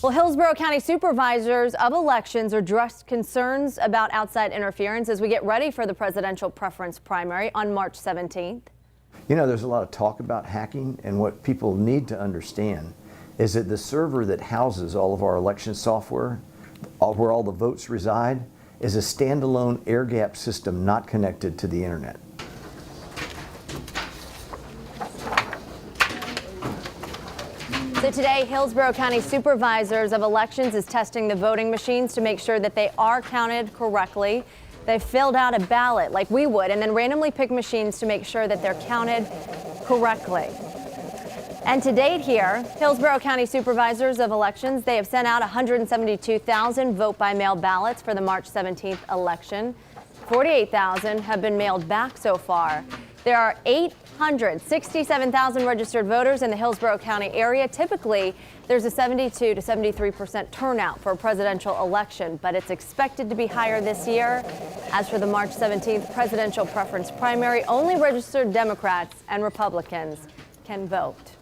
Well, Hillsborough County supervisors of elections addressed concerns about outside interference as we get ready for the presidential preference primary on March 17th. You know, there's a lot of talk about hacking, and what people need to understand is that the server that houses all of our election software, where all the votes reside, is a standalone air-gapped system not connected to the internet. So today, Hillsborough County supervisors of elections is testing the voting machines to make sure that they are counted correctly. They filled out a ballot like we would and then randomly pick machines to make sure that they're counted correctly. And to date here, Hillsborough County supervisors of elections, they have sent out 172,000 vote-by-mail ballots for the March 17th election. 48,000 have been mailed back so far. There are 867,000 registered voters in the Hillsborough County area. Typically, there's a 72 to 73% turnout for a presidential election, but it's expected to be higher this year. As for the March 17th presidential preference primary, only registered Democrats and Republicans can vote.